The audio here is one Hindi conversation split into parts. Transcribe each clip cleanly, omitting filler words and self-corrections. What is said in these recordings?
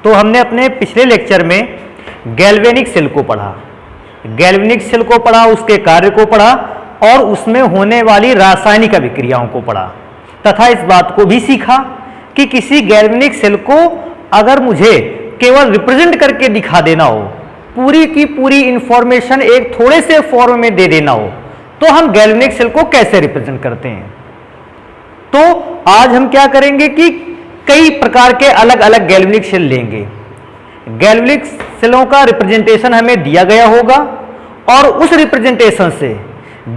तो हमने अपने पिछले लेक्चर में गैल्वेनिक सेल को पढ़ा, गैल्वेनिक सेल को पढ़ा, उसके कार्य को पढ़ा और उसमें होने वाली रासायनिक अभिक्रियाओं को पढ़ा तथा इस बात को भी सीखा कि किसी गैल्वेनिक सेल को अगर मुझे केवल रिप्रेजेंट करके दिखा देना हो, पूरी की पूरी इंफॉर्मेशन एक थोड़े से फॉर्म में दे देना हो, तो हम गैल्वेनिक सेल को कैसे रिप्रेजेंट करते हैं। तो आज हम क्या करेंगे कि कई प्रकार के अलग अलग गैल्वेनिक सेल लेंगे। गैल्वेनिक सेलों का रिप्रेजेंटेशन हमें दिया गया होगा और उस रिप्रेजेंटेशन से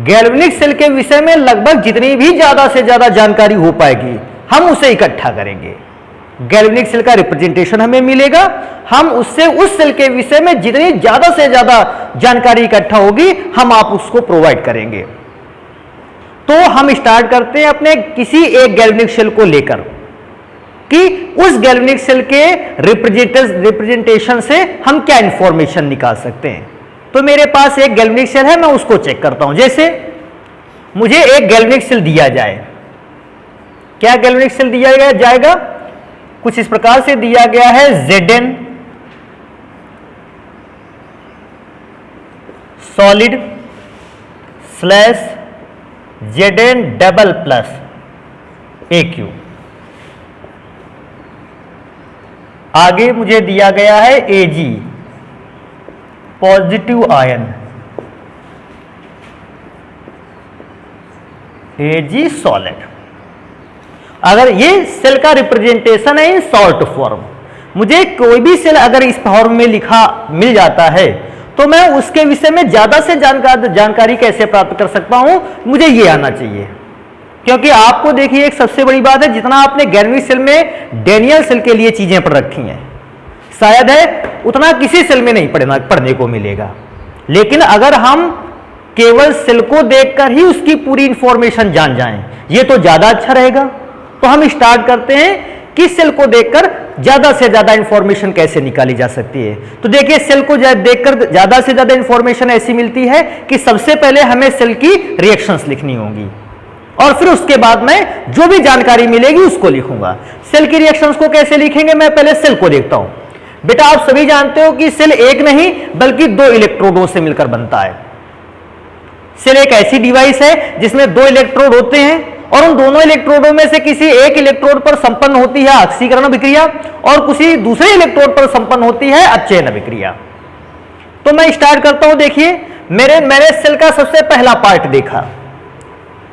गैल्वेनिक सेल के विषय में लगभग जितनी भी ज्यादा से ज्यादा जानकारी हो पाएगी हम उसे इकट्ठा करेंगे। गैल्वेनिक सेल का रिप्रेजेंटेशन हमें मिलेगा, हम उससे उस सेल के विषय में जितनी ज्यादा से ज्यादा जानकारी इकट्ठा होगी हम आप उसको प्रोवाइड करेंगे। तो हम स्टार्ट करते हैं अपने किसी एक गैल्वेनिक सेल को लेकर कि उस गैल्वेनिक सेल के रिप्रेजेंटेशन से हम क्या इंफॉर्मेशन निकाल सकते हैं। तो मेरे पास एक गैल्वेनिक सेल है, मैं उसको चेक करता हूं। जैसे मुझे एक गैल्वेनिक सेल दिया जाए, क्या गैल्वेनिक सेल दिया जाएगा, कुछ इस प्रकार से दिया गया है Zn solid slash Zn double plus AQ। आगे मुझे दिया गया है Ag positive ion, Ag solid. अगर ये सेल का रिप्रेजेंटेशन है इन शॉर्ट फॉर्म, मुझे कोई भी सेल अगर इस फॉर्म में लिखा मिल जाता है तो मैं उसके विषय में ज्यादा से जानकारी कैसे प्राप्त कर सकता हूं, मुझे ये आना चाहिए। क्योंकि आपको देखिए एक सबसे बड़ी बात है, जितना आपने गैल्वेनिक सेल में डैनियल सेल के लिए चीजें पढ़ रखी हैं शायद है उतना किसी सेल में नहीं पढ़ने को मिलेगा। लेकिन अगर हम केवल सेल को देखकर ही उसकी पूरी इंफॉर्मेशन जान जाएं, ये तो ज्यादा अच्छा रहेगा। तो हम स्टार्ट करते हैं कि सेल को देखकर ज्यादा से ज्यादा इंफॉर्मेशन कैसे निकाली जा सकती है। तो देखिए सेल को देखकर ज्यादा से ज्यादा इंफॉर्मेशन ऐसी मिलती है कि सबसे पहले हमें सेल की रिएक्शंस लिखनी होंगी और फिर उसके बाद में जो भी जानकारी मिलेगी उसको लिखूंगा। सेल की रिएक्शंस को कैसे लिखेंगे, मैं पहले सेल को देखता हूं। बेटा आप सभी जानते हो कि सेल एक नहीं बल्कि दो इलेक्ट्रोडों से मिलकर बनता है। सेल एक ऐसी डिवाइस है जिसमें दो इलेक्ट्रोड होते हैं और उन दोनों इलेक्ट्रोडों में से किसी एक इलेक्ट्रोड पर संपन्न होती है ऑक्सीकरण अभिक्रिया और किसी दूसरे इलेक्ट्रोड पर संपन्न होती है अपचयन अभिक्रिया। तो मैं स्टार्ट करता हूं। देखिए मैंने सेल का सबसे पहला पार्ट देखा,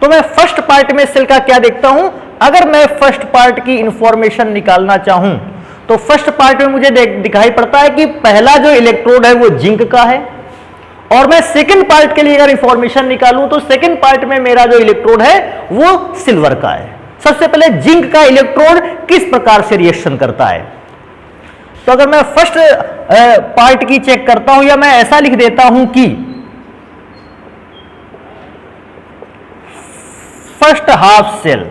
तो मैं फर्स्ट पार्ट में सेल का क्या देखता हूं। अगर मैं फर्स्ट पार्ट की इंफॉर्मेशन निकालना चाहूं तो फर्स्ट पार्ट में मुझे दिखाई पड़ता है कि पहला जो इलेक्ट्रोड है वो जिंक का है और मैं सेकंड पार्ट के लिए अगर इंफॉर्मेशन निकालूं तो सेकंड पार्ट में मेरा जो इलेक्ट्रोड है वो सिल्वर का है। सबसे पहले जिंक का इलेक्ट्रोड किस प्रकार से रिएक्शन करता है, तो अगर मैं फर्स्ट पार्ट की चेक करता हूं या मैं ऐसा लिख देता हूं कि फर्स्ट हाफ सेल,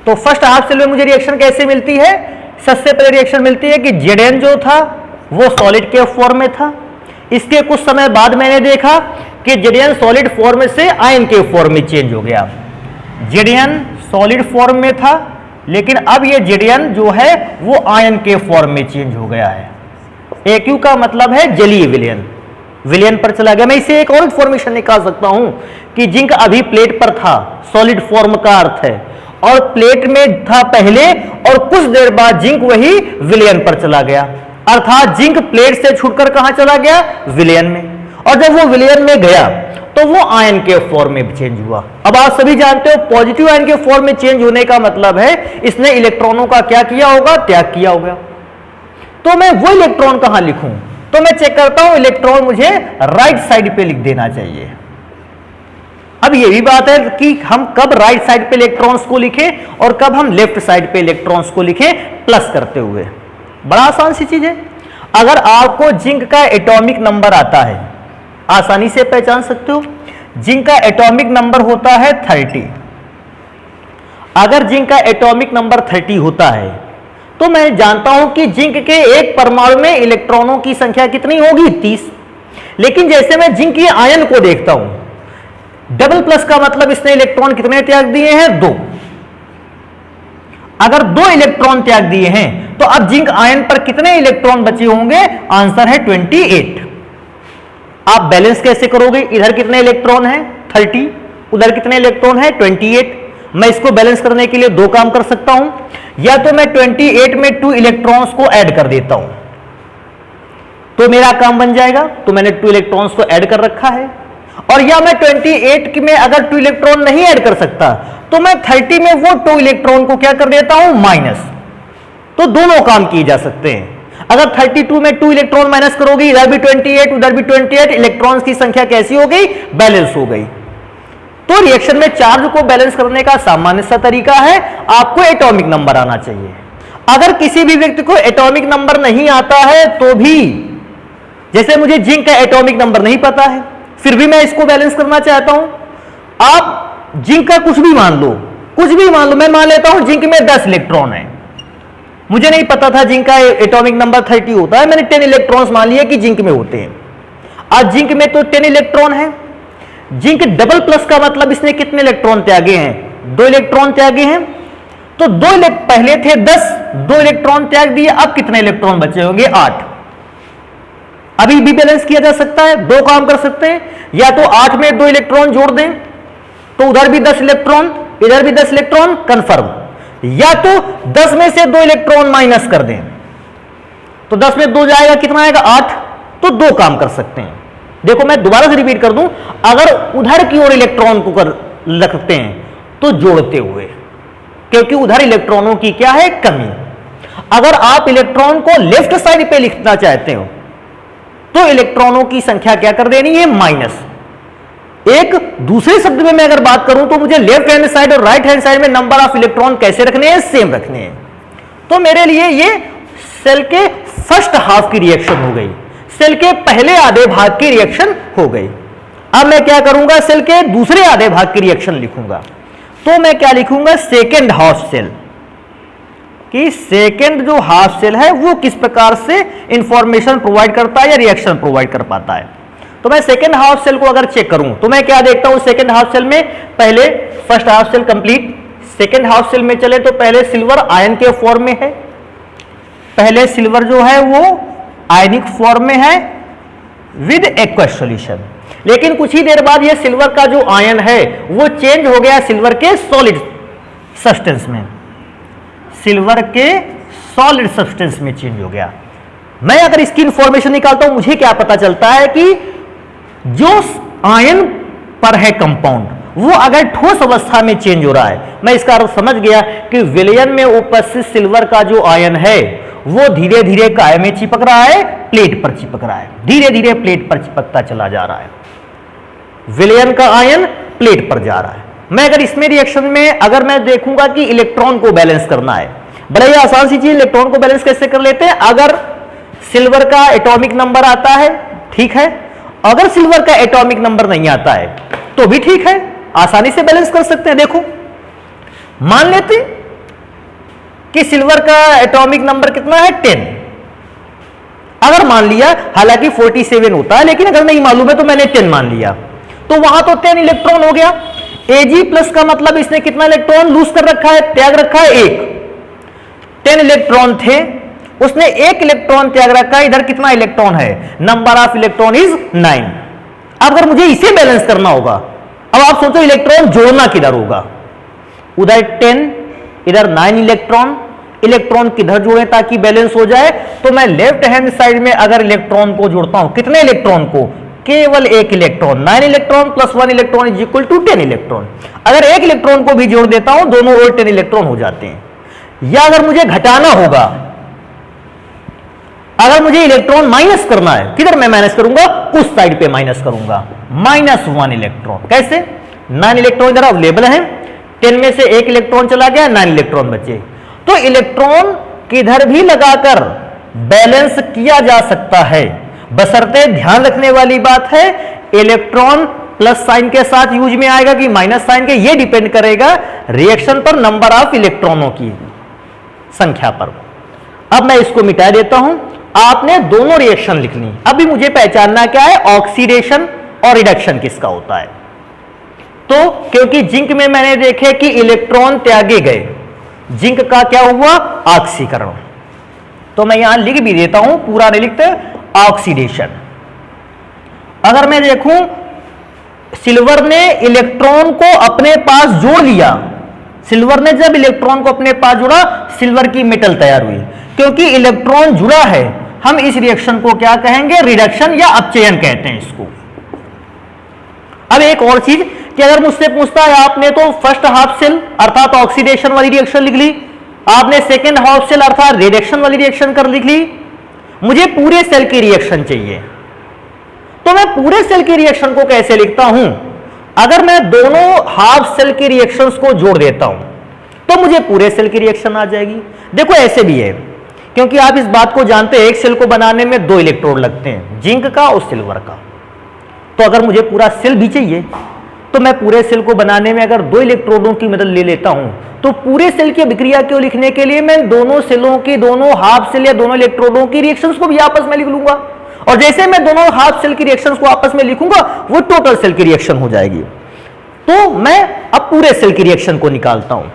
तो फर्स्ट हाफ सेल में मुझे रिएक्शन कैसे मिलती है। सबसे पहले रिएक्शन मिलती है कि Zn जो था वो सॉलिड के फॉर्म में था। इसके कुछ समय बाद मैंने देखा कि Zn सॉलिड फॉर्म से आयन के फॉर्म में चेंज हो गया। Zn सॉलिड फॉर्म में था लेकिन अब ये Zn जो है वो आयन के फॉर्म में चेंज हो गया है। AQ का मतलब है जलीय विलयन, विलयन पर चला गया। मैं इसे एक और इंफॉर्मेशन निकाल सकता हूं कि जिंक अभी प्लेट पर था, सॉलिड फॉर्म का अर्थ है, और प्लेट में था पहले और कुछ देर बाद जिंक वही विलयन पर चला गया, अर्थात जिंक प्लेट से छूटकर कहां चला गया, विलयन में। और जब वो विलयन में गया तो वो आयन के फॉर्म में चेंज हुआ। अब आप सभी जानते हो पॉजिटिव आयन के फॉर्म में चेंज होने का मतलब है इसने इलेक्ट्रॉनों का क्या किया होगा, त्याग किया होगा। तो मैं वो इलेक्ट्रॉन कहां लिखूं, तो मैं चेक करता हूं इलेक्ट्रॉन मुझे राइट साइड पे लिख देना चाहिए। अब ये भी बात है कि हम कब राइट साइड पे इलेक्ट्रॉन्स को लिखें और कब हम लेफ्ट साइड पे इलेक्ट्रॉन्स को लिखें प्लस करते हुए। बड़ा आसान सी चीज है। अगर आपको जिंक का एटॉमिक नंबर आता है, आसानी से पहचान सकते हो, जिंक का एटॉमिक नंबर होता है 30। अगर जिंक का एटॉमिक नंबर 30 होता है तो मैं जानता हूं कि जिंक के एक परमाणु में इलेक्ट्रॉनों की संख्या कितनी होगी, 30। लेकिन जैसे मैं जिंक के आयन को देखता हूं, डबल प्लस का मतलब इसने इलेक्ट्रॉन कितने त्याग दिए हैं, 2। अगर 2 इलेक्ट्रॉन त्याग दिए हैं तो अब जिंक आयन पर कितने इलेक्ट्रॉन बचे होंगे? आंसर है 28। आप बैलेंस कैसे करोगे? इधर कितने इलेक्ट्रॉन है? 30, उधर कितने इलेक्ट्रॉन है? 28। मैं इसको बैलेंस करने के लिए 2 काम कर सकता हूं, या तो मैं 28 में 2 इलेक्ट्रॉन्स को ऐड कर देता हूं तो मेरा काम बन जाएगा, तो मैंने 2 इलेक्ट्रॉन्स को ऐड कर रखा है। और या मैं 28 में अगर 2 इलेक्ट्रॉन नहीं ऐड कर सकता तो मैं 30 में वो 2 इलेक्ट्रॉन को क्या कर देता हूं? माइनस। तो दोनों काम किए जा सकते हैं। अगर 32 में 2 इलेक्ट्रॉन माइनस करोगे, इधर भी 28 उधर भी 28, इलेक्ट्रॉन्स की संख्या कैसी हो गई? बैलेंस हो गई। तो रिएक्शन में चार्ज को बैलेंस करने का सामान्य सा तरीका है, आपको एटॉमिक नंबर आना चाहिए। अगर किसी भी व्यक्ति को एटॉमिक नंबर नहीं आता है तो भी, जैसे मुझे जिंक का एटॉमिक नंबर नहीं पता है फिर भी मैं इसको बैलेंस करना चाहता हूं, आप जिंक का कुछ भी मान लो, कुछ भी मान लो, मैं मान लेता हूं जिंक में 10 इलेक्ट्रॉन है, मुझे नहीं पता था जिंक का एटॉमिक नंबर 30 होता है, मैंने 10 इलेक्ट्रॉन्स मान लिया कि जिंक में होते हैं। आज जिंक में तो 10 इलेक्ट्रॉन है, जिंक डबल प्लस का मतलब इसने कितने इलेक्ट्रॉन त्यागे हैं? 2 इलेक्ट्रॉन त्यागे हैं। तो पहले थे 10, 2 इलेक्ट्रॉन त्याग दिए, अब कितने इलेक्ट्रॉन बचे होंगे? 8। अभी भी बैलेंस किया जा सकता है, 2 काम कर सकते हैं, या तो 8 में 2 इलेक्ट्रॉन जोड़ दें तो उधर भी 10 इलेक्ट्रॉन इधर भी 10 इलेक्ट्रॉन कंफर्म, या तो 10 में से 2 इलेक्ट्रॉन माइनस कर दें तो 10 में 2 जाएगा, कितना आएगा? 8। तो 2 काम कर सकते हैं। देखो मैं दोबारा से रिपीट कर दूं, अगर उधर की ओर इलेक्ट्रॉन को रखते हैं तो जोड़ते हुए, क्योंकि उधर इलेक्ट्रॉनों की क्या है? कमी। अगर आप इलेक्ट्रॉन को लेफ्ट साइड पे लिखना चाहते हो तो इलेक्ट्रॉनों की संख्या क्या कर देनी है? माइनस। एक दूसरे शब्द में मैं अगर बात करूं तो मुझे लेफ्ट हैंड साइड और राइट हैंड साइड में नंबर ऑफ इलेक्ट्रॉन कैसे रखने हैं? सेम रखने हैं। तो मेरे लिए ये सेल के फर्स्ट हाफ की रिएक्शन हो गई, सेल के पहले आधे भाग की रिएक्शन हो गई। अब मैं क्या करूंगा? सेल के दूसरे आधे भाग की रिएक्शन लिखूंगा। तो मैं क्या लिखूंगा? सेकेंड हाफ सेल, कि सेकेंड जो हाफ सेल है वो किस प्रकार से इंफॉर्मेशन प्रोवाइड करता है या रिएक्शन प्रोवाइड कर पाता है। तो मैं सेकेंड हाफ सेल को अगर चेक करूं तो मैं क्या देखता हूं? सेकेंड हाफ सेल में पहले first half cell complete, second half cell में चले तो पहले सिल्वर आयन के फॉर्म में है, पहले सिल्वर जो है वो आयनिक फॉर्म में है विद एक्वस सॉल्यूशन, लेकिन कुछ ही देर बाद ये सिल्वर का जो आयन है वो चेंज हो गया सिल्वर के सॉलिड सब्सटेंस में, सिल्वर के सॉलिड सब्सटेंस में चेंज हो गया। मैं अगर इसकी इंफॉर्मेशन निकालता हूं मुझे क्या पता चलता है कि जो आयन पर है कंपाउंड वो अगर ठोस अवस्था में चेंज हो रहा है, मैं इसका अर्थ समझ गया कि विलयन में उपस्थित सिल्वर का जो आयन है वो धीरे धीरे काय में चिपक रहा है? प्लेट पर चिपक रहा है, धीरे धीरे प्लेट पर चिपकता चला जा रहा है, विलयन का आयन प्लेट पर जा रहा है। मैं अगर इसमें रिएक्शन में अगर मैं देखूंगा कि इलेक्ट्रॉन को बैलेंस करना है, बड़ा ही आसान सी चीज, इलेक्ट्रॉन को बैलेंस कैसे कर लेते हैं? अगर सिल्वर का एटॉमिक नंबर आता है ठीक है, अगर सिल्वर का एटॉमिक नंबर नहीं आता है तो भी ठीक है, आसानी से बैलेंस कर सकते हैं। देखो मान लेते कि सिल्वर का एटॉमिक नंबर कितना है? 10। अगर मान लिया, हालांकि 47 होता है, लेकिन अगर नहीं मालूम है तो मैंने 10 मान लिया, तो वहां तो 10 इलेक्ट्रॉन हो गया। Ag प्लस का मतलब इसने कितना इलेक्ट्रॉन लूज कर रखा है? त्याग रखा है 1। 10 इलेक्ट्रॉन थे, उसने 1 इलेक्ट्रॉन त्याग रखा है, इधर कितना इलेक्ट्रॉन है? Number of electron is 9। अब अगर मुझे इसे बैलेंस करना होगा, अब आप सोचो इलेक्ट्रॉन जोड़ना किधर होगा? उधर 10 इधर 9 इलेक्ट्रॉन, इलेक्ट्रॉन किधर जोड़ें ताकि बैलेंस हो जाए? तो मैं लेफ्ट हैंड साइड में अगर इलेक्ट्रॉन को जोड़ता हूं, कितने इलेक्ट्रॉन को? केवल 1 electron, 9 electron plus 1 electron is equal to 10 electron. अगर 1 इलेक्ट्रॉन को भी जोड़ देता हूं, दोनों ओर 10 इलेक्ट्रॉन हो जाते हैं। या अगर मुझे घटाना होगा, अगर मुझे इलेक्ट्रॉन माइनस करना है, किधर मैं माइनस करूंगा? उस साइड पे माइनस करूंगा, -1 इलेक्ट्रॉन। कैसे? 9 इलेक्ट्रॉन इधर अवेलेबल है, 10 में से 1 इलेक्ट्रॉन चला गया, 9 इलेक्ट्रॉन बचे। तो इलेक्ट्रॉन किधर भी लगाकर बैलेंस किया जा सकता है, बशर्ते ध्यान रखने वाली बात है इलेक्ट्रॉन प्लस साइन के साथ यूज में आएगा कि माइनस साइन के, ये डिपेंड करेगा रिएक्शन पर, नंबर ऑफ इलेक्ट्रॉनों की संख्या पर। अब मैं इसको मिटा देता हूं, आपने दोनों रिएक्शन लिख ली। अभी मुझे पहचानना क्या है? ऑक्सीडेशन और रिडक्शन किसका होता है। तो क्योंकि जिंक में मैंने देखे कि इलेक्ट्रॉन त्यागे गए, जिंक का क्या हुआ, ऑक्सीकरण। तो मैं यहां लिख भी देता हूं, पूरा नहीं लिखते, ऑक्सीडेशन। अगर मैं देखूं सिल्वर ने इलेक्ट्रॉन को अपने पास जोड़ लिया, सिल्वर ने जब इलेक्ट्रॉन को अपने पास जोड़ा, सिल्वर की मेटल तैयार हुई। क्योंकि इलेक्ट्रॉन जुड़ा है, हम इस रिएक्शन को क्या कहेंगे, रिडक्शन या अपचयन कहते हैं इसको। अब एक और चीज कि अगर मुझसे पूछता है आपने तो फर्स्ट हाफ सेल अर्थात ऑक्सीडेशन वाली रिएक्शन लिख ली, आपने सेकेंड हाफ सेल अर्थात रिडक्शन वाली रिएक्शन कर लिख ली, मुझे पूरे सेल की रिएक्शन चाहिए, तो मैं पूरे सेल की रिएक्शन को कैसे लिखता हूं, अगर मैं दोनों हाफ सेल की रिएक्शंस को जोड़ देता हूं तो मुझे पूरे सेल की रिएक्शन आ जाएगी। देखो ऐसे भी है, क्योंकि आप इस बात को जानते हैं एक सेल को बनाने में 2 इलेक्ट्रोड लगते हैं, जिंक का और सिल्वर का। तो अगर मुझे पूरा सेल भी चाहिए तो मैं पूरे सेल को बनाने में अगर 2 इलेक्ट्रोडों की मदद ले लेता हूं, तो पूरे सेल की अभिक्रिया को लिखने के लिए मैं दोनों सेलों की, दोनों हाफ सेल या दोनों इलेक्ट्रोडों की रिएक्शंस को भी आपस में लिख लूंगा, और जैसे मैं दोनों हाफ सेल की रिएक्शंस को आपस में लिखूंगा वो टोटल सेल की रिएक्शन हो जाएगी। तो मैं अब पूरे सेल की रिएक्शन को निकालता हूं।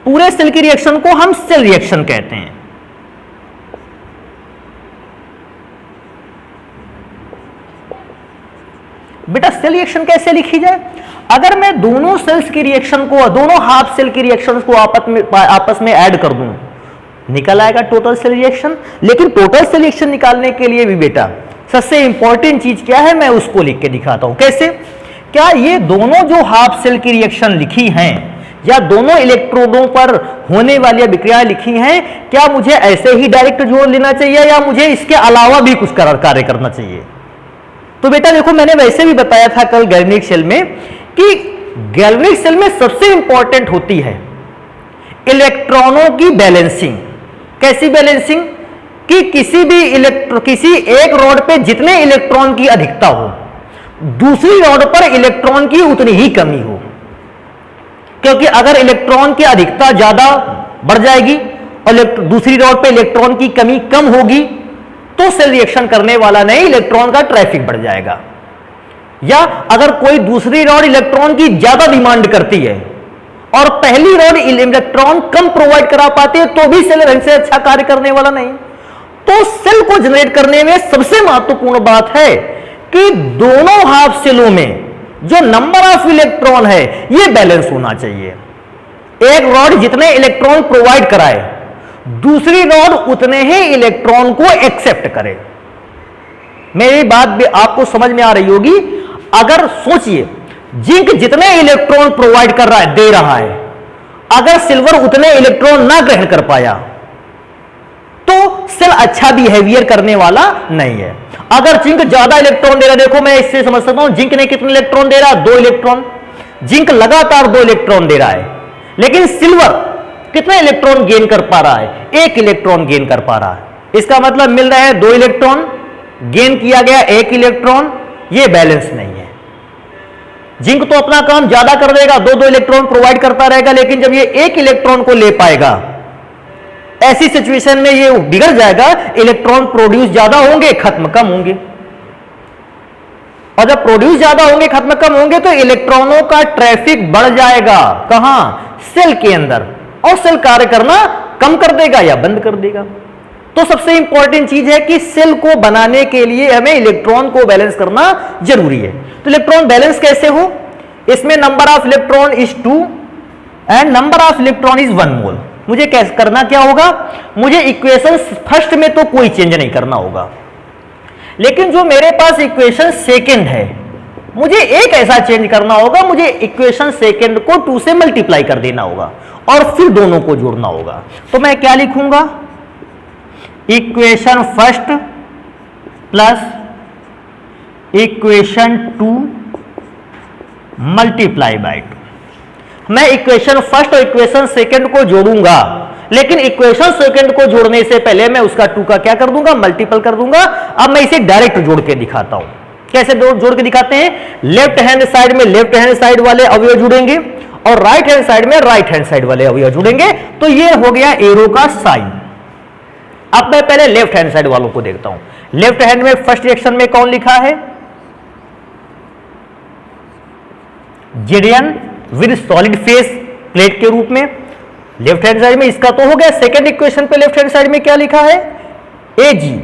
पूरे सेल की रिएक्शन को हम सेल रिएक्शन कहते हैं। बेटा सेल रिएक्शन कैसे लिखी जाए, अगर मैं दोनों सेल्स की रिएक्शन को, दोनों हाफ सेल की रिएक्शंस को आपस में ऐड कर दूं, निकल आएगा टोटल सेल रिएक्शन। लेकिन टोटल सेल रिएक्शन निकालने के लिए भी बेटा सबसे इंपॉर्टेंट चीज क्या है, मैं उसको लिख के दिखाता हूं। कैसे, क्या ये दोनों जो हाफ सेल की रिएक्शन लिखी हैं या दोनों इलेक्ट्रोडों पर होने वाली अभिक्रियाएं लिखी हैं, क्या मुझे ऐसे ही डायरेक्ट जोड़ लेना चाहिए या मुझे इसके अलावा भी कुछ कार्य करना चाहिए? तो बेटा देखो मैंने वैसे भी बताया था कल गैल्वेनिक सेल में कि गैल्वेनिक सेल में सबसे इंपॉर्टेंट होती है इलेक्ट्रॉनों की बैलेंसिंग। कैसी बैलेंसिंग, कि किसी एक रॉड पे जितने इलेक्ट्रॉन की अधिकता हो, दूसरी रॉड पर इलेक्ट्रॉन की उतनी ही कमी हो। क्योंकि अगर इलेक्ट्रॉन की अधिकता ज्यादा बढ़ जाएगी और दूसरी रॉड पे इलेक्ट्रॉन की कमी कम होगी तो सेल रिएक्शन करने वाला नहीं, इलेक्ट्रॉन का ट्रैफिक बढ़ जाएगा। या अगर कोई दूसरी रॉड इलेक्ट्रॉन की ज्यादा डिमांड करती है और पहली रॉड इलेक्ट्रॉन कम प्रोवाइड करा पाती है तो भी सेल ढंग से अच्छा कार्य करने वाला नहीं। तो सेल को जनरेट करने में सबसे महत्वपूर्ण बात है कि दोनों हाफ सेलों में जो नंबर ऑफ इलेक्ट्रॉन है यह बैलेंस होना चाहिए। एक रॉड जितने इलेक्ट्रॉन प्रोवाइड कराए, दूसरी रॉड उतने ही इलेक्ट्रॉन को एक्सेप्ट करे। मेरी बात भी आपको समझ में आ रही होगी। अगर सोचिए जिंक जितने इलेक्ट्रॉन प्रोवाइड कर रहा है, दे रहा है, अगर सिल्वर उतने इलेक्ट्रॉन ना ग्रहण कर पाया तो सेल अच्छा बिहेवियर करने वाला नहीं है। अगर जिंक ज्यादा इलेक्ट्रॉन दे रहा है, देखो मैं इससे समझ सकता हूं जिंक ने कितने इलेक्ट्रॉन दे रहा है, 2 इलेक्ट्रॉन। जिंक लगातार 2 इलेक्ट्रॉन दे रहा है, लेकिन सिल्वर कितने इलेक्ट्रॉन गेन कर पा रहा है, 1 इलेक्ट्रॉन गेन कर पा रहा है। इसका मतलब मिल रहा है 2 इलेक्ट्रॉन गेन किया गया, 1 इलेक्ट्रॉन, यह बैलेंस नहीं है। जिंक तो अपना काम ज्यादा कर देगा, 2 इलेक्ट्रॉन प्रोवाइड करता रहेगा, लेकिन जब ये 1 इलेक्ट्रॉन को ले पाएगा, ऐसी सिचुएशन में ये बिगड़ जाएगा। इलेक्ट्रॉन प्रोड्यूस ज्यादा होंगे, खत्म कम होंगे, और जब प्रोड्यूस ज्यादा होंगे, खत्म कम होंगे, तो इलेक्ट्रॉनों का ट्रैफिक बढ़ जाएगा। कहां, सेल के अंदर, और सेल कार्य करना कम कर देगा या बंद कर देगा। तो सबसे इंपॉर्टेंट चीज है कि सेल को बनाने के लिए हमें इलेक्ट्रॉन को बैलेंस करना जरूरी है। तो इलेक्ट्रॉन बैलेंस कैसे हो, इसमें number of electron is 2 and number of electron is 1 मोल। मुझे कैसे करना क्या होगा, मुझे इक्वेशन फर्स्ट में तो कोई चेंज नहीं करना होगा, लेकिन जो मेरे पास इक्वेशन सेकंड है, मुझे एक ऐसा चेंज करना होगा, मुझे इक्वेशन सेकंड को 2 से मल्टीप्लाई कर देना होगा और फिर दोनों को जोड़ना होगा। तो मैं क्या लिखूंगा, equation first plus equation 2 multiply by 2। मैं इक्वेशन फर्स्ट और इक्वेशन सेकंड को जोड़ूंगा, लेकिन इक्वेशन सेकंड को जोड़ने से पहले मैं उसका 2 का क्या कर दूंगा, मल्टीपल कर दूंगा। अब मैं इसे डायरेक्ट जोड़ के दिखाता हूं। कैसे जोड़ के दिखाते हैं, लेफ्ट हैंड साइड में लेफ्ट हैंड साइड वाले अवयव जुड़ेंगे और राइट हैंड साइड में राइट हैंड साइड वाले अवयव जुड़ेंगे। तो ये हो गया एरो का साइन। अब मैं पहले लेफ्ट हैंड साइड वालों को देखता हूं। लेफ्ट हैंड में फर्स्ट रिएक्शन में कौन लिखा है, जेडियन विद सॉलिड फेस प्लेट के रूप में। लेफ्ट हैंड साइड में इसका तो हो गया। सेकेंड इक्वेशन पे लेफ्ट हैंड साइड में क्या लिखा है, AG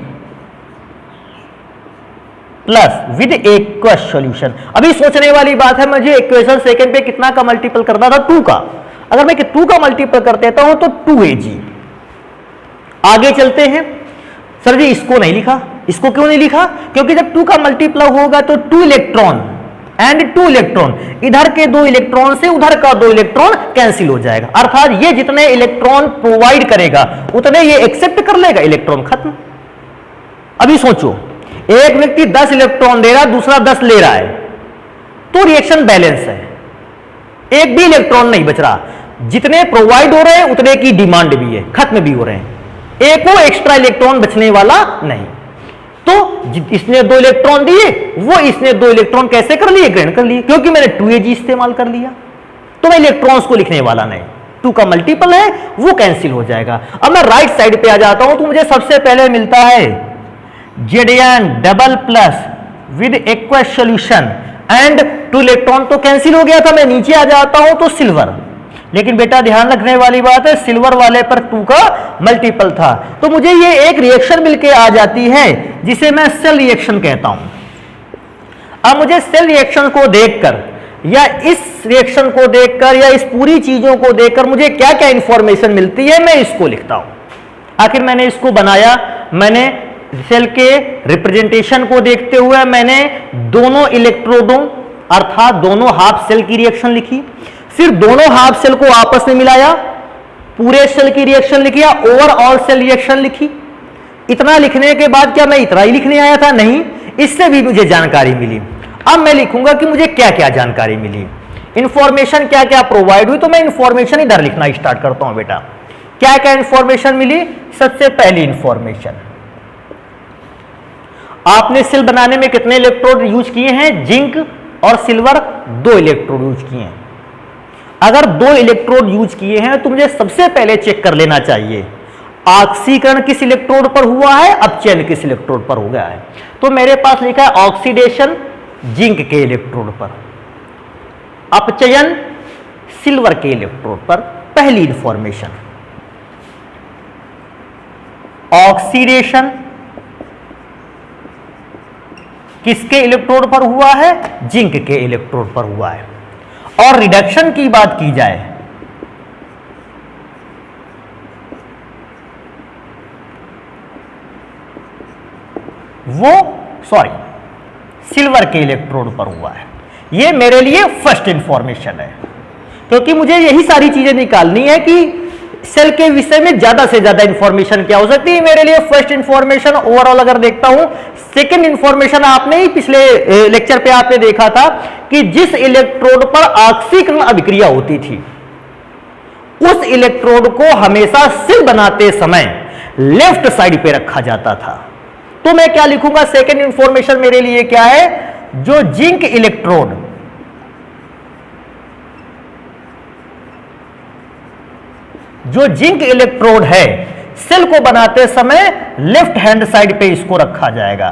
plus with aqueous solution. अभी सोचने वाली बात है, मुझे इक्वेशन सेकेंड पे कितना का मल्टीपल करना था, 2 का। अगर मैं 2 का मल्टीपल कर देता हूं तो 2AG। आगे चलते हैं। सर जी इसको नहीं लिखा, इसको क्यों नहीं लिखा, क्योंकि जब 2 का मल्टीप्लाई होगा तो 2 इलेक्ट्रॉन एंड 2 इलेक्ट्रॉन, इधर के 2 इलेक्ट्रॉन से उधर का 2 इलेक्ट्रॉन कैंसिल हो जाएगा, अर्थात ये जितने इलेक्ट्रॉन प्रोवाइड करेगा उतने ये एक्सेप्ट कर लेगा, इलेक्ट्रॉन खत्म। अभी सोचो, एक व्यक्ति 10 इलेक्ट्रॉन दे रहा है, दूसरा 10 ले रहा है, तो रिएक्शन बैलेंस है, एक भी इलेक्ट्रॉन नहीं बच रहा, जितने प्रोवाइड हो रहे हैं उतने की डिमांड भी है, खत्म भी हो रहे हैं, एक को एक्स्ट्रा इलेक्ट्रॉन बचने वाला नहीं। तो इसने 2 इलेक्ट्रॉन दिए, वो इसने 2 इलेक्ट्रॉन कैसे कर लिए, ग्रहण कर लिए, क्योंकि मैंने 2AG इस्तेमाल कर लिया, तो मैं इलेक्ट्रॉन्स को लिखने वाला नहीं, 2 का मल्टीपल है वो कैंसिल हो जाएगा। अब मैं राइट साइड पे आ जाता हूं तो मुझे सबसे पहले मिलता है Zn double plus with aqueous solution and 2 electron तो कैंसिल हो गया था। मैं नीचे आ जाता हूं तो सिल्वर, लेकिन बेटा ध्यान रखने वाली बात है, सिल्वर वाले पर 2 का मल्टीपल था, तो मुझे ये एक रिएक्शन मिलके आ जाती है जिसे मैं सेल रिएक्शन कहता हूं। अब मुझे सेल रिएक्शन को देखकर या इस रिएक्शन को देखकर या इस पूरी चीजों को देखकर मुझे क्या क्या इंफॉर्मेशन मिलती है, मैं इसको लिखता हूं। आखिर मैंने इसको बनाया, मैंने सेल के रिप्रेजेंटेशन को देखते हुए मैंने दोनों इलेक्ट्रोडों अर्थात दोनों हाफ सेल की रिएक्शन लिखी, फिर दोनों हाफ सेल को आपस में मिलाया, पूरे सेल की रिएक्शन लिखी या ओवरऑल सेल रिएक्शन लिखी। इतना लिखने के बाद क्या मैं इतना ही लिखने आया था, नहीं, इससे भी मुझे जानकारी मिली। अब मैं लिखूंगा कि मुझे क्या क्या जानकारी मिली, इंफॉर्मेशन क्या क्या प्रोवाइड हुई, तो मैं इंफॉर्मेशन इधर लिखना स्टार्ट करता हूं। बेटा क्या क्या इंफॉर्मेशन मिली, सबसे पहली इंफॉर्मेशन, आपने सेल बनाने में कितने इलेक्ट्रोड यूज किए हैं, जिंक और सिल्वर 2 इलेक्ट्रोड यूज किए हैं। अगर 2 इलेक्ट्रोड यूज किए हैं तो मुझे सबसे पहले चेक कर लेना चाहिए ऑक्सीकरण किस इलेक्ट्रोड पर हुआ है, अपचयन किस इलेक्ट्रोड पर हो गया है। तो मेरे पास लिखा है ऑक्सीडेशन जिंक के इलेक्ट्रोड पर, अपचयन सिल्वर के इलेक्ट्रोड पर। पहली इंफॉर्मेशन, ऑक्सीडेशन किसके इलेक्ट्रोड पर हुआ है, जिंक के इलेक्ट्रोड पर हुआ है। और रिडक्शन की बात की जाए वो सिल्वर के इलेक्ट्रोड पर हुआ है। ये मेरे लिए फर्स्ट इंफॉर्मेशन है, क्योंकि मुझे यही सारी चीजें निकालनी है कि सेल के विषय में ज्यादा से ज्यादा इंफॉर्मेशन क्या हो सकती है। मेरे लिए फर्स्ट इंफॉर्मेशन ओवरऑल अगर देखता हूं, सेकंड इंफॉर्मेशन आपने ही पिछले लेक्चर पे आपने देखा था कि जिस इलेक्ट्रोड पर ऑक्सीकरण अभिक्रिया होती थी उस इलेक्ट्रोड को हमेशा सेल बनाते समय लेफ्ट साइड पे रखा जाता था। तो मैं क्या लिखूंगा, सेकंड इंफॉर्मेशन मेरे लिए क्या है, जो जिंक इलेक्ट्रोड है सेल को बनाते समय लेफ्ट हैंड साइड पे इसको रखा जाएगा,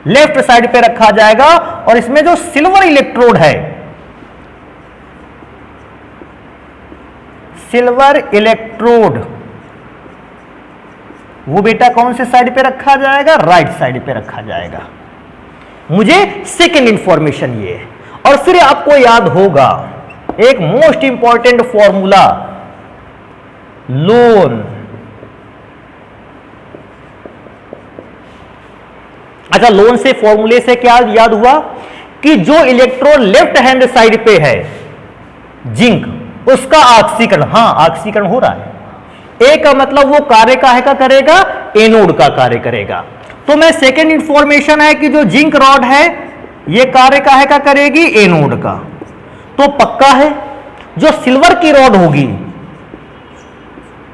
लेफ्ट साइड पे रखा जाएगा। और इसमें जो सिल्वर इलेक्ट्रोड है, सिल्वर इलेक्ट्रोड वो बेटा कौन से साइड पे रखा जाएगा, राइट साइड पे रखा जाएगा। मुझे सेकेंड इंफॉर्मेशन ये है। और फिर आपको याद होगा एक मोस्ट इंपॉर्टेंट फॉर्मूला, लोन। अच्छा, लोन से फॉर्मूले से क्या याद हुआ कि जो इलेक्ट्रोड लेफ्ट हैंड साइड पे है जिंक, उसका ऑक्सीकरण, ऑक्सीकरण हो रहा है। ए का मतलब वो कार्य काहे का करेगा, एनोड का कार्य करेगा। तो मैं सेकेंड इंफॉर्मेशन है कि जो जिंक रॉड है ये कार्य काहे का करेगी, एनोड का। तो पक्का है जो सिल्वर की रॉड होगी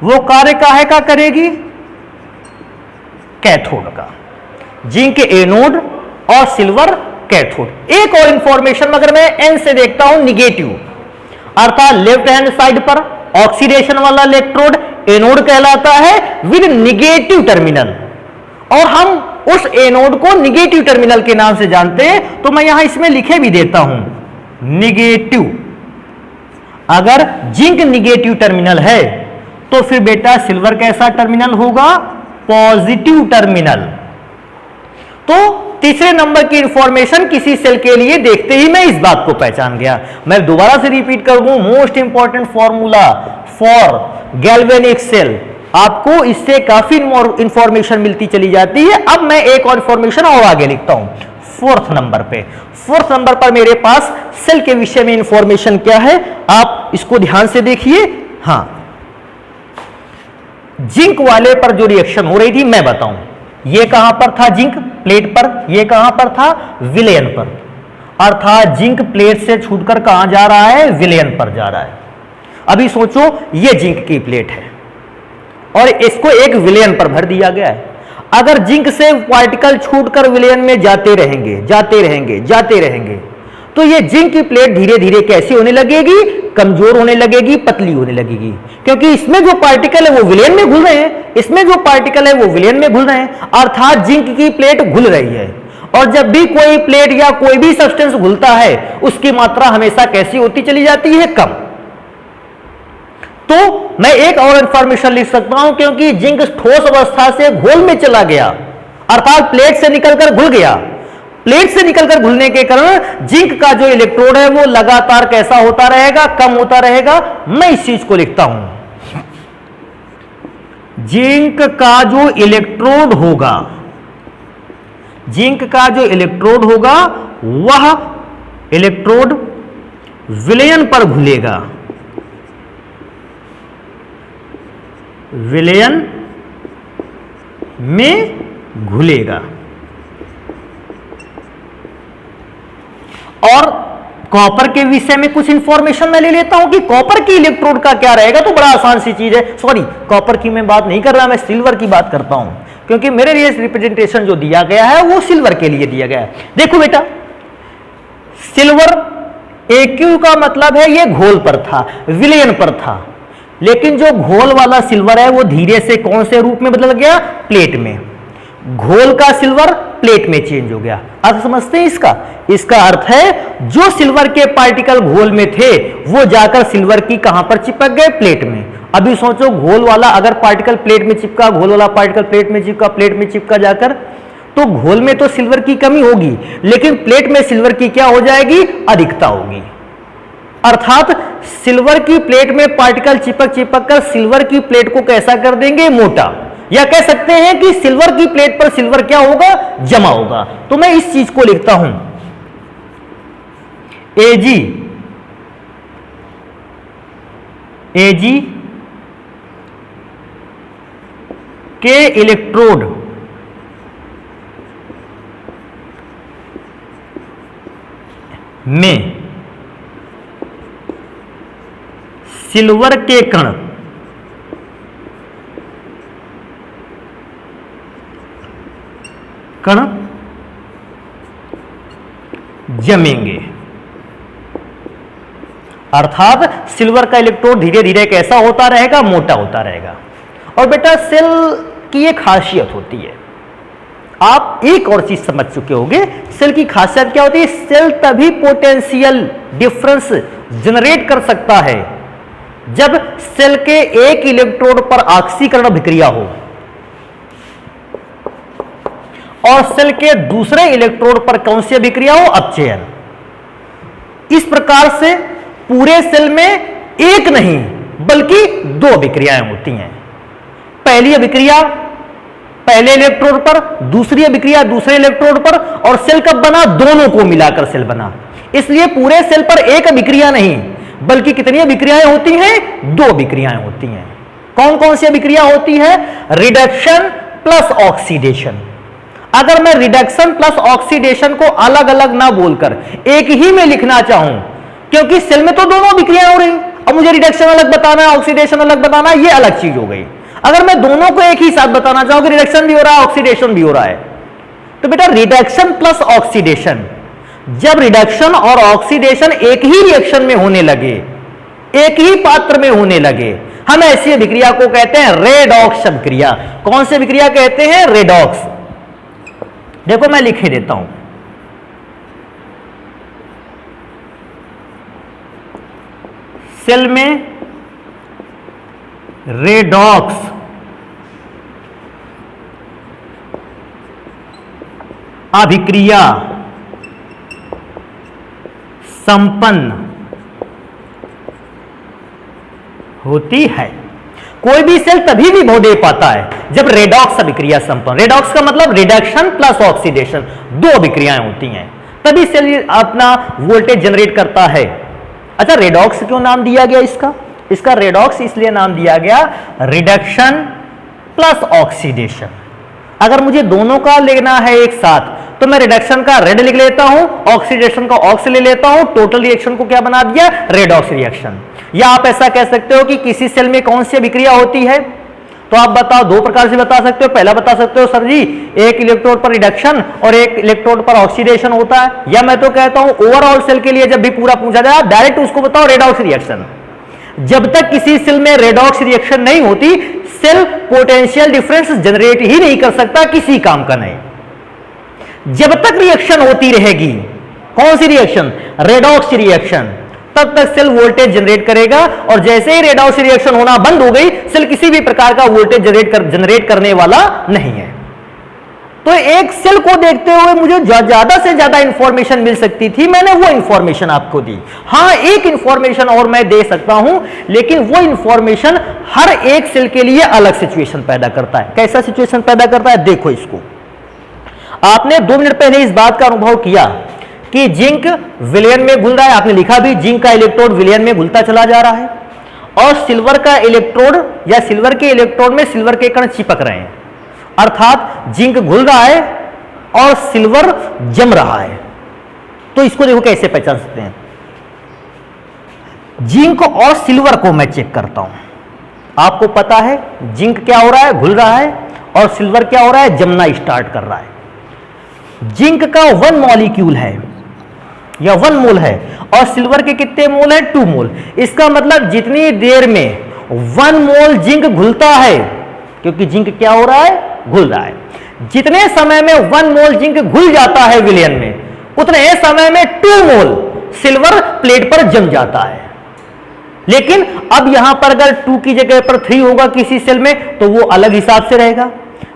वो कार्य काहे का करेगी, कैथोड का। जिंक एनोड और सिल्वर कैथोड। एक और इंफॉर्मेशन अगर मैं एन से देखता हूं, निगेटिव, अर्थात लेफ्ट हैंड साइड पर ऑक्सीडेशन वाला इलेक्ट्रोड एनोड कहलाता है विद निगेटिव टर्मिनल, और हम उस एनोड को निगेटिव टर्मिनल के नाम से जानते हैं। तो मैं यहां इसमें लिखे भी देता हूं निगेटिव। अगर जिंक निगेटिव टर्मिनल है तो फिर बेटा सिल्वर कैसा टर्मिनल होगा? Positive terminal. तो तीसरे नंबर की इंफॉर्मेशन किसी सेल के लिए देखते ही मैं इस बात को पहचान गया। मैं दोबारा से रिपीट कर दूं, most important formula for galvanic cell, आपको इससे काफी इंफॉर्मेशन मिलती चली जाती है। अब मैं एक और इंफॉर्मेशन और आगे लिखता हूं फोर्थ नंबर पे। फोर्थ नंबर पर मेरे पास सेल के विषय में इंफॉर्मेशन क्या है, आप इसको ध्यान से देखिए। हां, जिंक वाले पर जो रिएक्शन हो रही थी मैं बताऊं, ये कहां पर था? जिंक प्लेट पर। ये कहां पर था? विलयन पर। अर्थात जिंक प्लेट से छूटकर कहां जा रहा है? विलयन पर जा रहा है। अभी सोचो, ये जिंक की प्लेट है और इसको एक विलयन पर भर दिया गया है। अगर जिंक से पार्टिकल छूटकर विलयन में जाते रहेंगे जाते रहेंगे जाते रहेंगे, तो ये जिंक की प्लेट धीरे धीरे कैसी होने लगेगी? कमजोर होने लगेगी, पतली होने लगेगी, क्योंकि इसमें जो पार्टिकल है वो विलयन में घुल रहे हैं, इसमें जो पार्टिकल है वो विलयन में घुल रहे हैं, अर्थात जिंक की प्लेट घुल रही है। और जब भी कोई प्लेट या कोई भी सब्सटेंस घुलता है, उसकी मात्रा हमेशा कैसी होती चली जाती है? कम। तो मैं एक और इंफॉर्मेशन लिख सकता हूं, क्योंकि जिंक ठोस अवस्था से घोल में चला गया, अर्थात प्लेट से निकलकर घुल गया। प्लेट से निकलकर घुलने के कारण जिंक का जो इलेक्ट्रोड है वो लगातार कैसा होता रहेगा? कम होता रहेगा। मैं इस चीज को लिखता हूं, जिंक का जो इलेक्ट्रोड होगा, जिंक का जो इलेक्ट्रोड होगा वह इलेक्ट्रोड विलयन पर घुलेगा, विलयन में घुलेगा। और कॉपर के विषय में कुछ इंफॉर्मेशन मैं ले लेता हूं कि कॉपर की इलेक्ट्रोड का क्या रहेगा। तो बड़ा आसान सी चीज है, सॉरी कॉपर की मैं बात नहीं कर रहा, मैं सिल्वर की बात करता हूं, क्योंकि मेरे लिए रिप्रेजेंटेशन जो दिया गया है वो सिल्वर के लिए दिया गया है। देखो बेटा, सिल्वर एक्यू का मतलब है ये घोल पर था, विलयन पर था, लेकिन जो घोल वाला सिल्वर है वो धीरे से कौन से रूप में बदल गया? प्लेट में। घोल का सिल्वर प्लेट में चेंज हो गया। अर्थ समझते हैं इसका? इसका अर्थ है जो सिल्वर के पार्टिकल घोल में थे वो जाकर सिल्वर की कहां पर चिपक गए? प्लेट में। अभी सोचो, घोल वाला अगर पार्टिकल प्लेट में चिपका, घोल वाला पार्टिकल प्लेट में चिपका, प्लेट में चिपका जाकर, तो घोल में तो सिल्वर की कमी होगी, लेकिन प्लेट में सिल्वर की क्या हो जाएगी? अधिकता होगी। अर्थात सिल्वर की प्लेट में पार्टिकल चिपक चिपक कर सिल्वर की प्लेट को कैसा कर देंगे? मोटा। या कह सकते हैं कि सिल्वर की प्लेट पर सिल्वर क्या होगा? जमा होगा। तो मैं इस चीज को लिखता हूं, एजी, एजी के इलेक्ट्रोड में सिल्वर के कण जमेंगे। अर्थात सिल्वर का इलेक्ट्रोड धीरे धीरे कैसा होता रहेगा? मोटा होता रहेगा। और बेटा सेल की एक खासियत होती है, आप एक और चीज समझ चुके होंगे, सेल की खासियत क्या होती है? सेल तभी पोटेंशियल डिफरेंस जनरेट कर सकता है जब सेल के एक इलेक्ट्रोड पर ऑक्सीकरण अभिक्रिया हो और सेल के दूसरे इलेक्ट्रोड पर कौन सी अभिक्रिया हो? अपचयन। इस प्रकार से पूरे सेल में एक नहीं बल्कि दो अभिक्रियाएं होती हैं। पहली अभिक्रिया पहले इलेक्ट्रोड पर, दूसरी अभिक्रिया दूसरे इलेक्ट्रोड पर, और सेल कब बना? दोनों को मिलाकर सेल बना। इसलिए पूरे सेल पर एक अभिक्रिया नहीं बल्कि कितनी अभिक्रियाएं होती हैं? दो अभिक्रियाएं होती हैं। कौन कौन सी अभिक्रिया होती है? Reduction plus oxidation. अगर मैं रिडक्शन प्लस ऑक्सीडेशन को अलग अलग ना बोलकर एक ही में लिखना चाहूं, क्योंकि सेल में तो दोनों अभिक्रियाएं हो रही, अब मुझे रिडक्शन अलग बताना है, ऑक्सीडेशन अलग बताना है, ये अलग चीज हो गई। अगर मैं दोनों को एक ही साथ बताना चाहूं कि रिडक्शन भी हो रहा है, ऑक्सीडेशन भी हो रहा है, तो बेटा रिडक्शन प्लस ऑक्सीडेशन, जब रिडक्शन और ऑक्सीडेशन एक ही रिएक्शन में होने लगे, एक ही पात्र में होने लगे, हम ऐसी अभिक्रिया को कहते हैं रेडॉक्स अभिक्रिया। कौन सी अभिक्रिया कहते हैं? रेडॉक्स। देखो मैं लिखे देता हूं, सेल में रेडॉक्स अभिक्रिया संपन्न होती है। कोई भी सेल तभी भी भाव दे पाता है जब रेडॉक्स अभिक्रिया संपन्न, रेडॉक्स का मतलब रिडक्शन प्लस ऑक्सीडेशन, दो अभिक्रियाएं होती हैं, तभी सेल अपना वोल्टेज जनरेट करता है। अच्छा, रेडॉक्स क्यों नाम दिया गया इसका रेडॉक्स इसलिए नाम दिया गया, रिडक्शन प्लस ऑक्सीडेशन। अगर मुझे दोनों का लेना है एक साथ तो मैं रिडक्शन का रेड लिख लेता हूं, ऑक्सीडेशन का ऑक्स ले लेता हूं, टोटल रिएक्शन को क्या बना दिया, रेडॉक्स रिएक्शन। या आप ऐसा कह सकते हो कि किसी सेल में कौन सी अभिक्रिया होती है, तो आप बताओ, दो प्रकार से बता सकते हो। पहला बता सकते हो सर जी एक इलेक्ट्रोड पर रिडक्शन और एक इलेक्ट्रोड पर ऑक्सीडेशन होता है, या मैं तो कहता हूं ओवरऑल सेल के लिए जब भी पूरा पूछा जाए डायरेक्ट उसको बताओ रेडॉक्स रिएक्शन। जब तक किसी सेल में रेडॉक्स रिएक्शन नहीं होती, सेल पोटेंशियल डिफरेंस जनरेट ही नहीं कर सकता, किसी काम का नहीं। जब तक रिएक्शन होती रहेगी, कौन सी रिएक्शन, रेडॉक्स रिएक्शन, तब तक सेल वोल्टेज जनरेट करेगा, और जैसे ही रेडॉक्स रिएक्शन होना बंद हो गई, सेल किसी भी प्रकार का वोल्टेज जनरेट करने वाला नहीं है। तो एक सेल को देखते हुए मुझे ज्यादा से ज्यादा इंफॉर्मेशन मिल सकती थी, मैंने वो इंफॉर्मेशन आपको दी। हां, एक इंफॉर्मेशन और मैं दे सकता हूं, लेकिन वो इंफॉर्मेशन हर एक सेल के लिए अलग सिचुएशन पैदा करता है। कैसा सिचुएशन पैदा करता है, देखो इसको। आपने 2 मिनट पहले इस बात का अनुभव किया कि जिंक विलयन में घुल रहा है, आपने लिखा भी जिंक का इलेक्ट्रोड विलयन में घुलता चला जा रहा है, और सिल्वर का इलेक्ट्रोड या सिल्वर के इलेक्ट्रोड में सिल्वर के कण चिपक रहे हैं, अर्थात जिंक घुल रहा है और सिल्वर जम रहा है। तो इसको देखो कैसे पहचान सकते हैं। जिंक और सिल्वर को मैं चेक करता हूं, आपको पता है जिंक क्या हो रहा है, घुल रहा है, और सिल्वर क्या हो रहा है, जमना स्टार्ट कर रहा है। जिंक का 1 मॉलिक्यूल है या 1 मोल है, और सिल्वर के कितने मोल है, 2 मोल। इसका मतलब जितनी देर में 1 मोल जिंक घुलता है, क्योंकि जिंक क्या हो रहा है, घुल रहा है, जितने समय में 1 मोल जिंक घुल जाता है विलयन में, उतने समय में 2 मोल सिल्वर प्लेट पर जम जाता है। लेकिन अब यहां पर अगर 2 की जगह पर 3 होगा किसी सेल में, तो वो अलग हिसाब से रहेगा।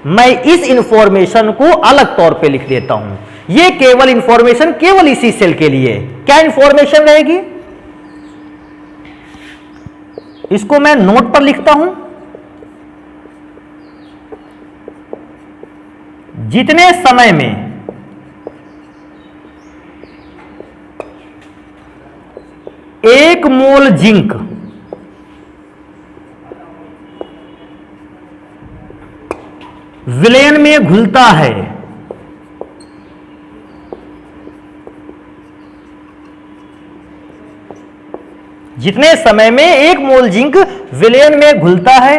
मैं इस इंफॉर्मेशन को अलग तौर पे लिख देता हूं। ये केवल इंफॉर्मेशन केवल इसी सेल के लिए। क्या इंफॉर्मेशन रहेगी, इसको मैं नोट पर लिखता हूं। जितने समय में 1 मोल जिंक विलयन में घुलता है, जितने समय में 1 मोल जिंक विलयन में घुलता है,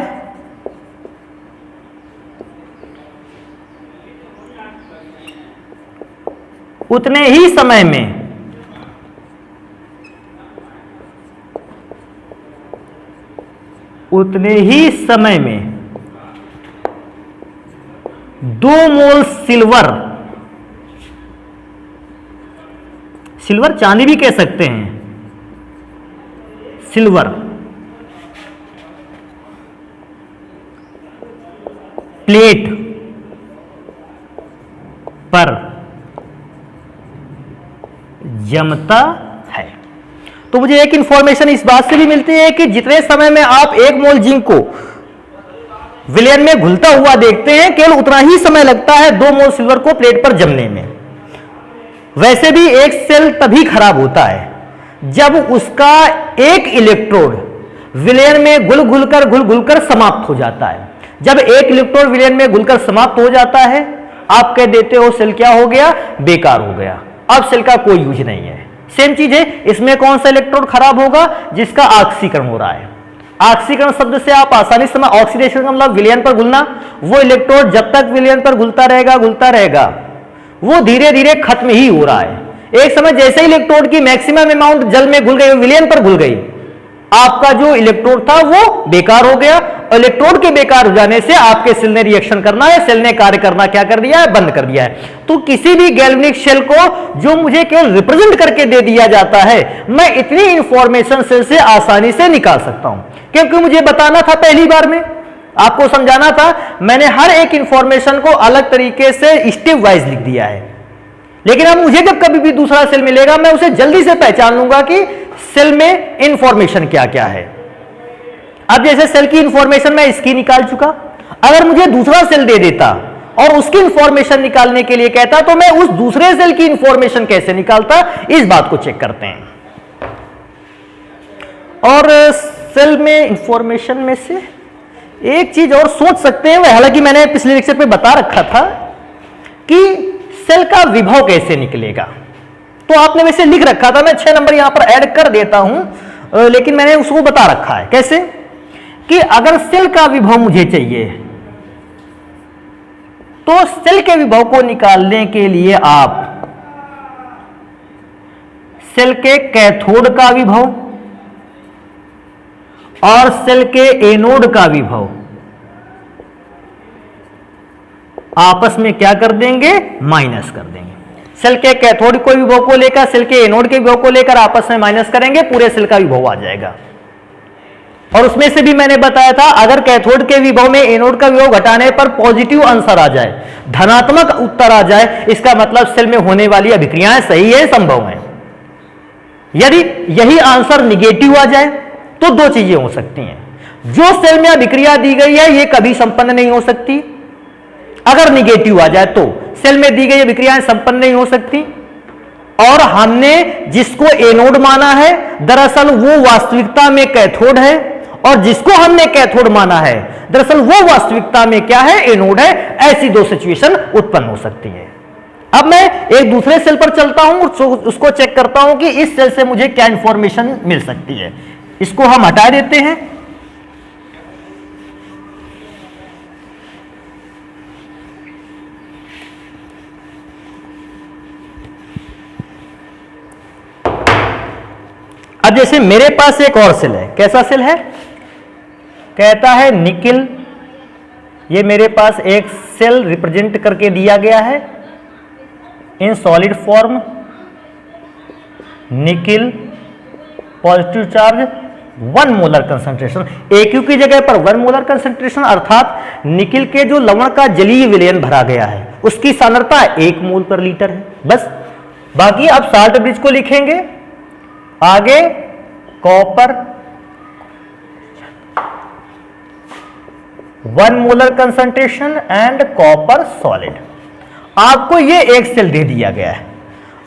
उतने ही समय में में 2 मोल सिल्वर चांदी भी कह सकते हैं, सिल्वर प्लेट पर जमता है। तो मुझे एक इंफॉर्मेशन इस बात से भी मिलती है कि जितने समय में आप 1 मोल जिंक को विलयन में घुलता हुआ देखते हैं, केवल उतना ही समय लगता है 2 मोल सिल्वर को प्लेट पर जमने में। वैसे भी एक सेल तभी खराब होता है जब उसका एक इलेक्ट्रोड विलयन में घुलकर समाप्त हो जाता है। जब एक इलेक्ट्रोड विलयन में घुलकर समाप्त हो जाता है, आप कह देते हो सेल क्या हो गया, बेकार हो गया, अब सेल का कोई यूज नहीं है। सेम चीज है, इसमें कौन सा इलेक्ट्रोड खराब होगा, जिसका ऑक्सीकरण हो रहा है। ऑक्सीकरण शब्द से आप आसानी से, ऑक्सीडेशन का मतलब विलयन पर घुलना, वो इलेक्ट्रोड जब तक विलयन पर घुलता रहेगा, वो धीरे धीरे खत्म ही हो रहा है। एक समय जैसे इलेक्ट्रोड की मैक्सिमम अमाउंट जल में घुल गई, विलयन पर घुल गई, आपका जो इलेक्ट्रोड था वो बेकार हो गया। इलेक्ट्रोड के बेकार हो जाने से आपके सेल ने रिएक्शन करना है, सेल ने कार्य करना क्या कर दिया है, बंद कर दिया है। तो किसी भी गैल्वेनिक शेल को जो मुझे केवल रिप्रेजेंट करके दे दिया जाता है, मैं इतनी इंफॉर्मेशन सेल से आसानी से निकाल सकता हूं, क्योंकि मुझे बताना था पहली बार में, आपको समझाना था। मैंने हर एक इंफॉर्मेशन को अलग तरीके से स्टेप वाइज लिख दिया है। लेकिन अब मुझे जब कभी भी दूसरा सेल मिलेगा, मैं उसे जल्दी से पहचान लूंगा कि सेल में इंफॉर्मेशन क्या क्या है। अब जैसे सेल की इंफॉर्मेशन मैं इसकी निकाल चुका, अगर मुझे दूसरा सेल दे देता और उसकी इंफॉर्मेशन निकालने के लिए कहता, तो मैं उस दूसरे सेल की इंफॉर्मेशन कैसे निकालता, इस बात को चेक करते हैं। और सेल में इंफॉर्मेशन में से एक चीज और सोच सकते हैं, हालांकि मैंने पिछले लेक्चर पे बता रखा था कि सेल का विभव कैसे निकलेगा, तो आपने वैसे लिख रखा था, मैं 6 नंबर यहां पर ऐड कर देता हूं, लेकिन मैंने उसको बता रखा है कैसे कि अगर सेल का विभव मुझे चाहिए, तो सेल के विभव को निकालने के लिए आप सेल के कैथोड का विभव और सेल के एनोड का विभव आपस में क्या कर देंगे, माइनस कर देंगे। सेल के कैथोड को विभव को लेकर सेल के एनोड के विभव को लेकर आपस में माइनस करेंगे, पूरे सेल का विभव आ जाएगा। और उसमें से भी मैंने बताया था, अगर कैथोड के विभव में एनोड का विभव घटाने पर पॉजिटिव आंसर आ जाए, धनात्मक उत्तर आ जाए, इसका मतलब सेल में होने वाली अभिक्रियाएं सही है, संभव है। यदि यही आंसर निगेटिव आ जाए तो दो चीजें हो सकती हैं। जो सेल में अभिक्रिया दी गई है ये कभी संपन्न नहीं हो सकती। अगर निगेटिव आ जाए तो सेल में दी गई अभिक्रियाएं संपन्न नहीं हो सकती। और हमने जिसको एनोड माना है, दरअसल वो वास्तविकता में कैथोड है, और जिसको हमने कैथोड माना है, दरअसल वो वास्तविकता में क्या है, एनोड है। ऐसी दो सिचुएशन उत्पन्न हो सकती है। अब मैं एक दूसरे सेल पर चलता हूं और उसको चेक करता हूं कि इस सेल से मुझे क्या इंफॉर्मेशन मिल सकती है। इसको हम हटा देते हैं। अब जैसे मेरे पास एक और सेल है, कैसा सेल है, कहता है निकिल। ये मेरे पास एक सेल रिप्रेजेंट करके दिया गया है in solid form, nickel positive charge 1 molar concentration, AQ की जगह पर 1 मोलर कंसंट्रेशन, अर्थात निकिल के जो लवण का जलीय विलयन भरा गया है उसकी सांद्रता 1 मोल पर लीटर है। बस, बाकी अब साल्ट ब्रिज को लिखेंगे। आगे copper 1 molar concentration and copper solid. आपको ये एक सेल दे दिया गया है।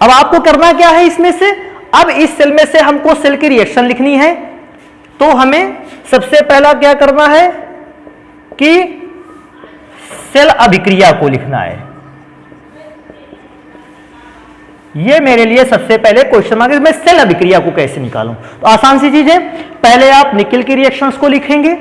अब आपको करना क्या है इसमें से, अब इस सेल में से हमको सेल की रिएक्शन लिखनी है। तो हमें सबसे पहला क्या करना है कि सेल अभिक्रिया को लिखना है। ये मेरे लिए सबसे पहले क्वेश्चन मार्क है, मैं सेल अभिक्रिया को कैसे निकालूं। तो आसान सी चीज है, पहले आप निकिल की रिएक्शंस को लिखेंगे,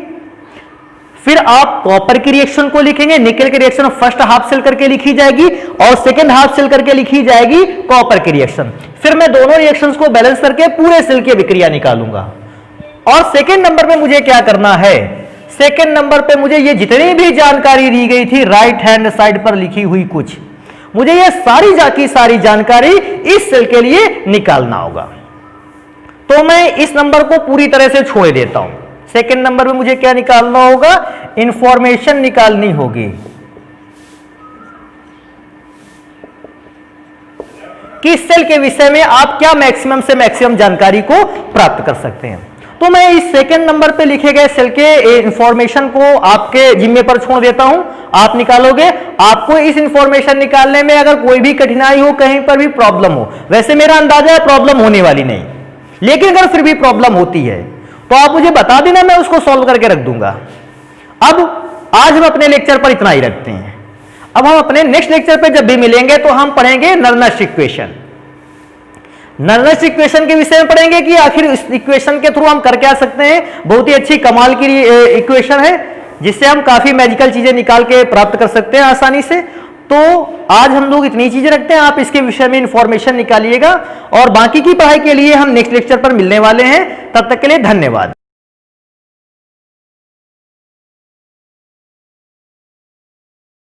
फिर आप कॉपर की रिएक्शन को लिखेंगे। निकिल की रिएक्शन फर्स्ट हाफ सेल करके लिखी जाएगी और सेकंड हाफ सेल करके लिखी जाएगी कॉपर की रिएक्शन। फिर मैं दोनों रिएक्शंस को बैलेंस करके पूरे सेल की अभिक्रिया निकालूंगा। और सेकंड नंबर पे मुझे क्या करना है, सेकंड नंबर पे मुझे ये जितनी भी जानकारी दी गई थी राइट हैंड साइड पर लिखी हुई कुछ, मुझे ये सारी जानकारी इस सेल के लिए निकालना होगा। तो मैं इस नंबर को पूरी तरह से छोड़ देता हूं। सेकंड नंबर में मुझे क्या निकालना होगा, इंफॉर्मेशन निकालनी होगी कि इस सेल के विषय में आप क्या मैक्सिमम से मैक्सिमम जानकारी को प्राप्त कर सकते हैं। तो मैं इस सेकंड नंबर पे लिखे गए सेल के इंफॉर्मेशन को आपके जिम्मे पर छोड़ देता हूं, आप निकालोगे। आपको इस इंफॉर्मेशन निकालने में अगर कोई भी कठिनाई हो, कहीं पर भी प्रॉब्लम हो, वैसे मेरा अंदाजा है प्रॉब्लम होने वाली नहीं, लेकिन अगर फिर भी प्रॉब्लम होती है तो आप मुझे बता देना, मैं उसको सॉल्व करके रख दूंगा। अब आज हम अपने लेक्चर पर इतना ही रखते हैं। अब हम अपने नेक्स्ट लेक्चर पे जब भी मिलेंगे तो हम पढ़ेंगे नर्नस इक्वेशन। नर्नस इक्वेशन के विषय में पढ़ेंगे कि आखिर इस इक्वेशन के थ्रू हम कर क्या सकते हैं। बहुत ही अच्छी कमाल की इक्वेशन है जिससे हम काफी मैजिकल चीजें निकाल के प्राप्त कर सकते हैं आसानी से। तो आज हम लोग इतनी चीजें रखते हैं, आप इसके विषय में इंफॉर्मेशन निकालिएगा और बाकी की पढ़ाई के लिए हम नेक्स्ट लेक्चर पर मिलने वाले हैं। तब तक के लिए धन्यवाद।